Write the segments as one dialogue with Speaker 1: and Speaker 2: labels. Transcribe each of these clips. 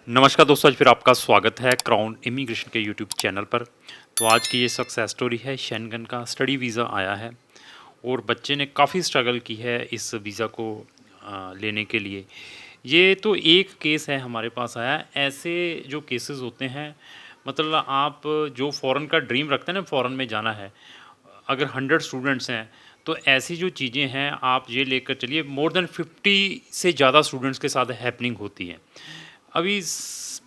Speaker 1: नमस्कार दोस्तों, आज फिर आपका स्वागत है क्राउन इमिग्रेशन के यूट्यूब चैनल पर। तो आज की ये सक्सेस स्टोरी है, शेंगन का स्टडी वीज़ा आया है और बच्चे ने काफ़ी स्ट्रगल की है इस वीज़ा को लेने के लिए। ये तो एक केस है हमारे पास आया। ऐसे जो केसेस होते हैं, मतलब आप जो फ़ॉरेन का ड्रीम रखते हैं ना, फ़ॉरेन में जाना है, अगर 100 स्टूडेंट्स हैं तो ऐसी जो चीज़ें हैं आप ये लेकर चलिए, मोर देन 50 से ज़्यादा स्टूडेंट्स के साथ हैपनिंग होती है। अभी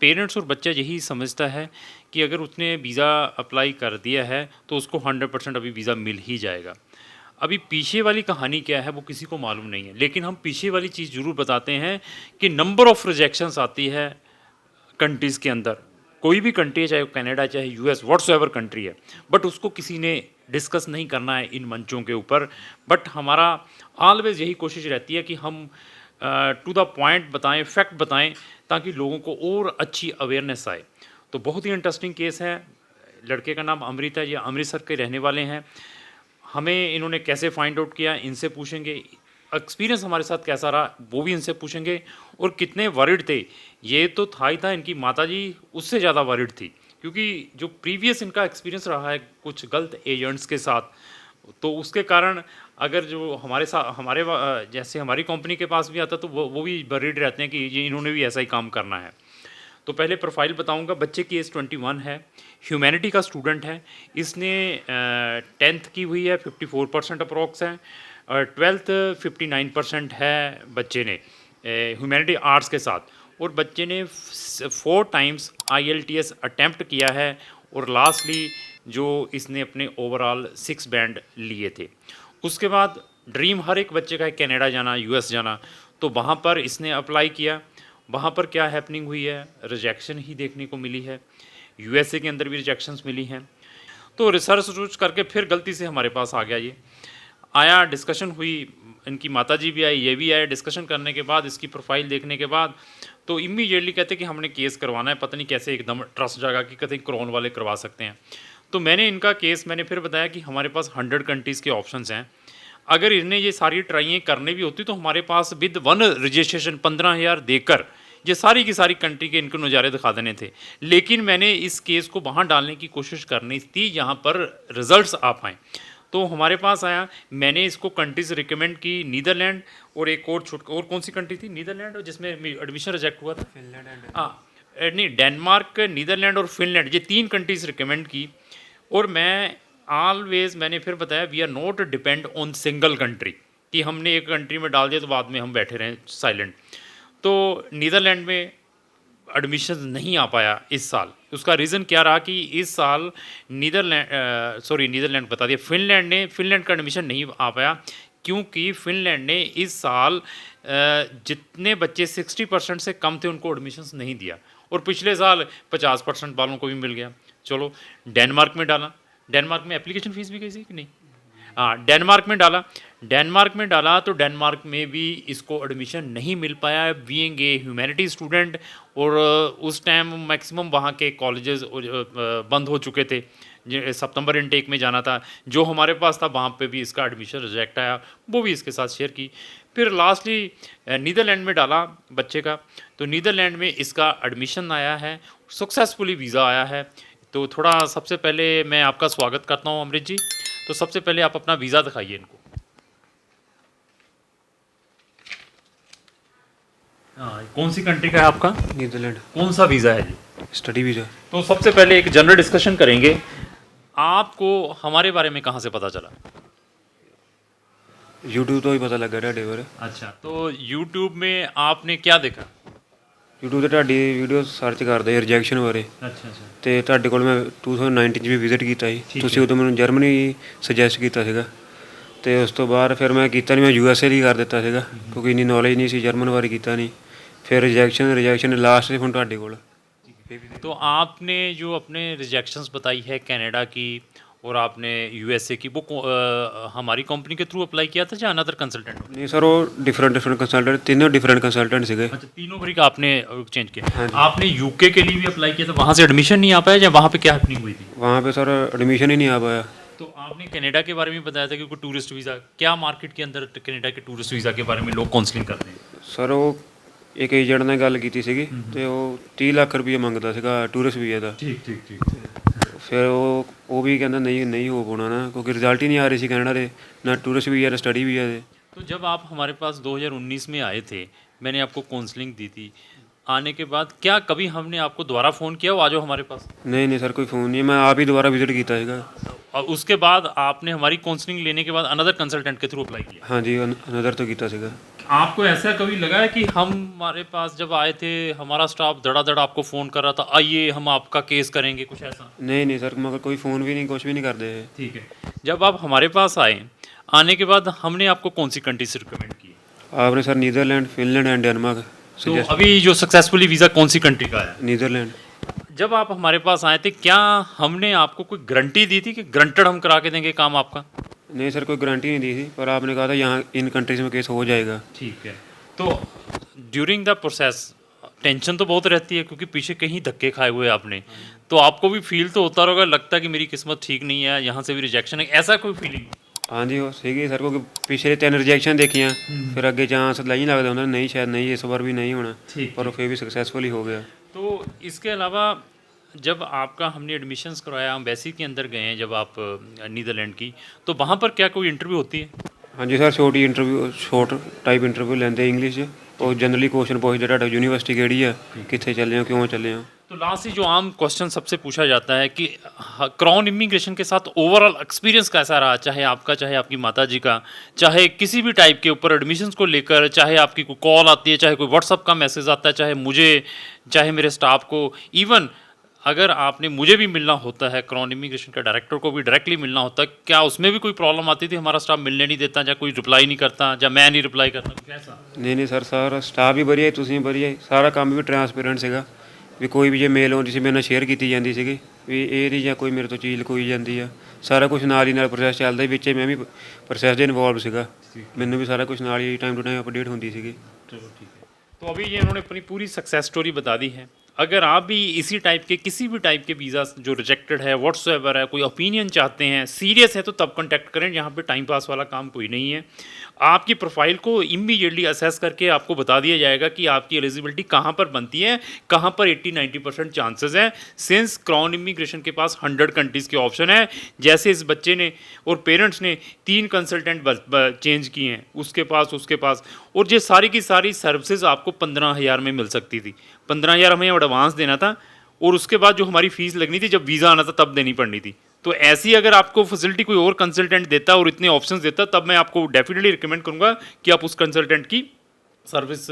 Speaker 1: पेरेंट्स और बच्चा यही समझता है कि अगर उसने वीज़ा अप्लाई कर दिया है तो उसको 100% अभी वीज़ा मिल ही जाएगा। अभी पीछे वाली कहानी क्या है वो किसी को मालूम नहीं है, लेकिन हम पीछे वाली चीज़ ज़रूर बताते हैं कि नंबर ऑफ़ रिजेक्शंस आती है कंट्रीज़ के अंदर। कोई भी कंट्री है, चाहे कनाडा, चाहे यूएस, व्हाट्सएवर कंट्री है, बट उसको किसी ने डिस्कस नहीं करना है इन मंचों के ऊपर। बट हमारा ऑलवेज़ यही कोशिश रहती है कि हम टू द पॉइंट बताएं, फैक्ट बताएं, ताकि लोगों को और अच्छी अवेयरनेस आए। तो बहुत ही इंटरेस्टिंग केस है। लड़के का नाम अमृत है, ये अमृतसर के रहने वाले हैं। हमें इन्होंने कैसे फाइंड आउट किया, इनसे पूछेंगे। एक्सपीरियंस हमारे साथ कैसा रहा वो भी इनसे पूछेंगे। और कितने वरिड थे, ये तो था ही था, इनकी माताजी उससे ज़्यादा वरिड थी, क्योंकि जो प्रीवियस इनका एक्सपीरियंस रहा है कुछ गलत एजेंट्स के साथ, तो उसके कारण अगर जो हमारे साथ जैसे हमारी कंपनी के पास भी आता तो वो भी वरिड रहते हैं कि ये इन्होंने भी ऐसा ही काम करना है। तो पहले प्रोफाइल बताऊंगा। बच्चे की एज 21 है, ह्यूमैनिटी का स्टूडेंट है। इसने 10th की हुई है, 54% अप्रॉक्स है, और 12th 59% है बच्चे ने ह्यूमैनिटी आर्ट्स के साथ। और बच्चे ने 4 टाइम्स IELTS अटैम्प्ट किया है, और लास्टली जो इसने अपने ओवरऑल 6 बैंड लिए थे। उसके बाद ड्रीम हर एक बच्चे का है कनाडा जाना, US जाना। तो वहाँ पर इसने अप्लाई किया। वहाँ पर क्या हैपनिंग हुई है, रिजेक्शन ही देखने को मिली है। USA के अंदर भी रिजेक्शंस मिली हैं। तो रिसर्च करके फिर गलती से हमारे पास आ गया। ये आया, डिस्कशन हुई, इनकी माताजी भी आई, ये भी आए। डिस्कशन करने के बाद, इसकी प्रोफाइल देखने के बाद, तो इमीडिएटली कहते कि हमने केस करवाना है। पता नहीं कैसे एकदम ट्रस्ट जागा कि कहते क्राउन वाले करवा सकते हैं। तो मैंने इनका केस, मैंने फिर बताया कि हमारे पास 100 कंट्रीज़ के ऑप्शंस हैं। अगर इन्हें ये सारी ट्राइयाँ करनी भी होती तो हमारे पास विद वन रजिस्ट्रेशन 15,000 देकर ये सारी की सारी कंट्री के इनको नज़ारे दिखा देने थे। लेकिन मैंने इस केस को वहाँ डालने की कोशिश करनी थी जहाँ पर रिजल्ट्स आ पाएँ। तो हमारे पास आया, मैंने इसको कंट्रीज़ रिकमेंड की, नीदरलैंड और एक और कौन सी कंट्री थी, नीदरलैंड और जिसमें एडमिशन रिजेक्ट हुआ था, फिनलैंड एंड नहीं, डेनमार्क, नीदरलैंड और फिनलैंड, ये 3 कंट्रीज़ रिकमेंड की। और मैं ऑलवेज़ मैंने फिर बताया we are not depend on single country, कि हमने एक कंट्री में डाल दिया तो बाद में हम बैठे रहें साइलेंट। तो नीदरलैंड में एडमिशन नहीं आ पाया इस साल। उसका रीज़न क्या रहा कि इस साल नीदरलैंड बता दिया, फिनलैंड का एडमिशन नहीं आ पाया, क्योंकि फिनलैंड ने इस साल जितने बच्चे 60% से कम थे उनको एडमिशन्स नहीं दिया, और पिछले साल 50% वालों को भी मिल गया। चलो, डेनमार्क में डाला। डेनमार्क में एप्लीकेशन फ़ीस भी गई थी कि नहीं? हाँ, डेनमार्क में डाला तो डेनमार्क में भी इसको एडमिशन नहीं मिल पाया, बीइंग ए ह्यूमैनिटी स्टूडेंट। और उस टाइम मैक्सिमम वहाँ के कॉलेजेस बंद हो चुके थे। सितंबर इनटेक में जाना था, जो हमारे पास था वहाँ पे भी इसका एडमिशन रिजेक्ट आया, वो भी इसके साथ शेयर की। फिर लास्टली नीदरलैंड में डाला बच्चे का, तो नीदरलैंड में इसका एडमिशन आया है, सक्सेसफुली वीज़ा आया है। तो थोड़ा सबसे पहले मैं आपका स्वागत करता हूँ अमृत जी। तो सबसे पहले आप अपना वीज़ा दिखाइए इनको। हाँ, कौन सी कंट्री का है आपका?
Speaker 2: नीदरलैंड।
Speaker 1: कौन सा वीज़ा है जी?
Speaker 2: Study visa.
Speaker 1: तो सबसे पहले एक जनरल डिस्कशन करेंगे। आपको हमारे बारे में कहाँ से पता चला?
Speaker 2: यूट्यूब तो ही पता लगा ਤੁਹਾਡੇ ਬਾਰੇ।
Speaker 1: अच्छा, तो यूट्यूब में आपने क्या देखा?
Speaker 2: यूट्यूब ਤੇ ਤੁਹਾਡੀ ਵੀਡੀਓ ਸਰਚ ਕਰਦੇ ਰਿਜੈਕਸ਼ਨ ਬਾਰੇ,
Speaker 1: अच्छा अच्छा।
Speaker 2: ਤੇ ਤੁਹਾਡੇ ਕੋਲ ਮੈਂ 2019 ਚ ਵੀ ਵਿਜ਼ਿਟ ਕੀਤਾ ਸੀ।
Speaker 1: ਠੀਕ
Speaker 2: ਤੁਸੀਂ
Speaker 1: ਹੈ।
Speaker 2: ਉਦੋਂ ਮੈਨੂੰ ਜਰਮਨੀ ਸੁਜੈਸਟ ਕੀਤਾ ਸੀਗਾ, ਤੇ ਉਸ ਤੋਂ ਬਾਅਦ ਫਿਰ ਮੈਂ ਕੀਤਾ ਨਹੀਂ, ਮੈਂ USA ਲਈ ਕਰ ਦਿੱਤਾ ਸੀਗਾ, ਕਿਉਂਕਿ ਇੰਨੀ ਨੌਲੇਜ ਨਹੀਂ ਸੀ, ਜਰਮਨ ਬਾਰੇ ਕੀਤਾ नहीं। फिर रिजेक्शन लास्ट से ਹੁਣ ਤੁਹਾਡੇ ਕੋਲ।
Speaker 1: तो आपने जो अपने रिजेक्शंस बताई है कनाडा की और आपने USA की, वो हमारी कंपनी के थ्रू अप्लाई किया था या अनदर कंसल्टेंट?
Speaker 2: नहीं सर, वो डिफरेंट कंसल्टेंट, तीनों डिफरेंट कंसल्टेंट सीगे।
Speaker 1: अच्छा, तीनों भरी का आपने चेंज किया।
Speaker 2: हाँ जी।
Speaker 1: आपने UK के लिए भी अप्लाई किया था, वहाँ से एडमिशन नहीं आ पाया या वहाँ पे क्या हैपनिंग हुई थी?
Speaker 2: वहाँ पे सर एडमिशन ही नहीं आ पाया।
Speaker 1: तो आपने कनाडा के बारे में बताया था कि टूरिस्ट वीज़ा, क्या मार्केट के अंदर कनाडा के टूरिस्ट वीज़ा के बारे में लोग काउंसलिंग करते हैं?
Speaker 2: सर वो ਇੱਕ ਏਜੰਟ ਨਾਲ ਗੱਲ ਕੀਤੀ ਸੀਗੀ ਤੇ ਉਹ 30 ਲੱਖ ਰੁਪਏ ਮੰਗਦਾ ਸੀਗਾ ਟੂਰਿਸਟ ਵੀਜ਼ਾ ਦਾ।
Speaker 1: ठीक
Speaker 2: ਫਿਰ ਉਹ ਵੀ ਕਹਿੰਦਾ ਨਹੀਂ ਹੋ ਪਾਉਣਾ ਨਾ, ਕਿਉਂਕਿ ਰਿਜ਼ਲਟ ਹੀ ਨਹੀਂ ਆ ਰਹੇ ਸੀ ਕੈਨੇਡਾ ਦੇ, ਨਾ ਟੂਰਿਸਟ ਵੀਜ਼ਾ ਦੇ ਸਟੱਡੀ ਵੀਜ਼ਾ ਦੇ।
Speaker 1: तो जब आप हमारे पास 2019 में आए थे, मैंने आपको काउंसलिंग दी थी, आने के बाद क्या कभी हमने आपको दोबारा फ़ोन किया हो आ जाओ हमारे पास?
Speaker 2: नहीं सर, कोई फ़ोन नहीं, मैं आप ही दोबारा विजिट किया ਸੀਗਾ।
Speaker 1: और उसके बाद आपने हमारी काउंसलिंग लेने के बाद अनदर कंसल्टेंट के थ्रू अप्लाई किया?
Speaker 2: हाँ जी, अनदर तो किया सीगा।
Speaker 1: आपको ऐसा कभी लगा है कि हमारे पास जब आए थे हमारा स्टाफ धड़ाधड़ आपको फ़ोन कर रहा था, आइए हम आपका केस करेंगे, कुछ ऐसा?
Speaker 2: नहीं सर, मगर कोई फ़ोन भी नहीं, कुछ भी नहीं करते।
Speaker 1: ठीक है। जब आप हमारे पास आए, आने के बाद हमने आपको कौन सी कंट्री से रिकमेंड की?
Speaker 2: आपने sir Netherland, Finland and Denmark
Speaker 1: तो
Speaker 2: सजेस्ट।
Speaker 1: अभी जो सक्सेसफुली वीज़ा कौन सी कंट्री का है?
Speaker 2: नीदरलैंड।
Speaker 1: जब आप हमारे पास आए थे, क्या हमने आपको कोई गारंटी दी थी कि ग्रंटेड हम करा के देंगे काम आपका?
Speaker 2: नहीं सर, कोई गारंटी नहीं दी थी, पर आपने कहा था यहाँ इन कंट्रीज में केस हो जाएगा।
Speaker 1: ठीक है। तो ड्यूरिंग द प्रोसेस टेंशन तो बहुत रहती है क्योंकि पीछे कहीं धक्के खाए हुए आपने, तो आपको भी फील तो होता होगा, लगता है कि मेरी किस्मत ठीक नहीं है, यहाँ से भी रिजेक्शन है, ऐसा कोई फीलिंग?
Speaker 2: हाँ जी, वो सीगी सर, क्योंकि पिछले 3 रिजेक्शन देखियाँ, फिर अगे चांस नहीं लगता उन्होंने, नहीं शायद नहीं इस बार भी नहीं होना, पर फिर भी सक्सेसफुल ही हो गया।
Speaker 1: तो इसके अलावा जब आपका हमने एडमिशन्स करवाया, एम्बेसी के अंदर गए हैं जब आप नीदरलैंड की, तो वहाँ पर क्या कोई इंटरव्यू होती है?
Speaker 2: हाँ जी सर, शॉर्ट टाइप इंटरव्यू लेंदे इंग्लिश, और जनरली क्वेश्चन पूछते तुहाडा यूनीवर्सिटी किहड़ी है, कित्थे चले हो, क्यों चले हो।
Speaker 1: तो लास्ट जो आम क्वेश्चन सबसे पूछा जाता है कि क्राउन इमिग्रेशन के साथ ओवरऑल एक्सपीरियंस कैसा रहा, चाहे आपका, चाहे आपकी माताजी का, चाहे किसी भी टाइप के ऊपर एडमिशन्स को लेकर, चाहे आपकी कोई कॉल आती है, चाहे कोई व्हाट्सअप का मैसेज आता है, चाहे मुझे, चाहे मेरे स्टाफ को, इवन अगर आपने मुझे भी मिलना होता है, क्राउन इमिग्रेशन का डायरेक्टर को भी डायरेक्टली मिलना होता है, क्या उसमें भी कोई प्रॉब्लम आती थी? हमारा स्टाफ मिलने नहीं देता, या कोई रिप्लाई नहीं करता, या मैं नहीं रिप्लाई करता, कैसा?
Speaker 2: नहीं सर, सारा स्टाफ भी बढ़िया, तुसीं बढ़िया, सारा काम भी ट्रांसपेरेंट ਸੀਗਾ। ਵੀ ਕੋਈ ਵੀ ਜੇ ਮੇਲ ਆਉਂਦੀ ਸੀ ਮੇਰੇ ਨਾਲ ਸ਼ੇਅਰ ਕੀਤੀ ਜਾਂਦੀ ਸੀਗੀ ਵੀ ਇਹ ਦੀ ਜਾਂ ਕੋਈ ਮੇਰੇ ਤੋਂ ਚੀਜ਼ ਲਕੋਈ ਜਾਂਦੀ ਆ, ਸਾਰਾ ਕੁਝ ਨਾਲ ਹੀ ਨਾਲ ਪ੍ਰੋਸੈਸ ਚੱਲਦਾ ਹੀ, ਵਿੱਚੇ ਮੈਂ ਵੀ ਪ੍ਰੋਸੈਸ ਦੇ ਇਨਵੋਲਵ ਸੀਗਾ, ਮੈਨੂੰ ਵੀ ਸਾਰਾ ਕੁਝ ਨਾਲ ਹੀ ਟਾइम टू टाइम अपडेट ਹੁੰਦੀ ਸੀਗੀ।
Speaker 1: चलो ठीक है। तो अभी ये इन्होंने अपनी पूरी सक्सेस स्टोरी बता दी है। अगर आप भी इसी टाइप के किसी भी टाइप के वीज़ा जो रिजेक्टेड है, व्हाट्सएवर है, कोई ओपिनियन चाहते हैं, सीरियस है, तो तब कॉन्टैक्ट करें। यहाँ पे टाइम पास वाला काम कोई नहीं है। आपकी प्रोफाइल को इमीडिएटली असेस करके आपको बता दिया जाएगा कि आपकी एलिजिबिलिटी कहाँ पर बनती है, कहाँ पर 80-90% चांसेस हैं। सिंस क्राउन इमिग्रेशन के पास 100 कंट्रीज़ के ऑप्शन है, जैसे इस बच्चे ने और पेरेंट्स ने 3 कंसल्टेंट चेंज किए हैं, उसके पास, और ये सारी की सारी सर्विसेज आपको 15,000 में मिल सकती थी। 15,000 हमें एडवांस देना था, और उसके बाद जो हमारी फ़ीस लगनी थी जब वीज़ा आना था तब देनी पड़नी थी। तो ऐसी अगर आपको फैसिलिटी कोई और कंसल्टेंट देता और इतने ऑप्शंस देता, तब मैं आपको डेफिनेटली रिकमेंड करूँगा कि आप उस कंसल्टेंट की सर्विस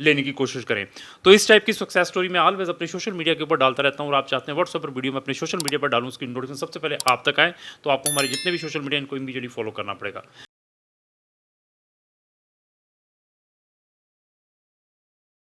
Speaker 1: लेने की कोशिश करें। तो इस टाइप की सक्सेस स्टोरी मैं ऑलवेज अपने सोशल मीडिया के ऊपर डालता रहता हूँ, और आप चाहते हैं व्हाट्सएप पर वीडियो में अपने सोशल मीडिया पर डालूँ, उसकी नोटिफिकेशन सबसे पहले आप तक आए, तो आपको हमारे जितने भी सोशल मीडिया इनको इमीडिएटली फॉलो करना पड़ेगा।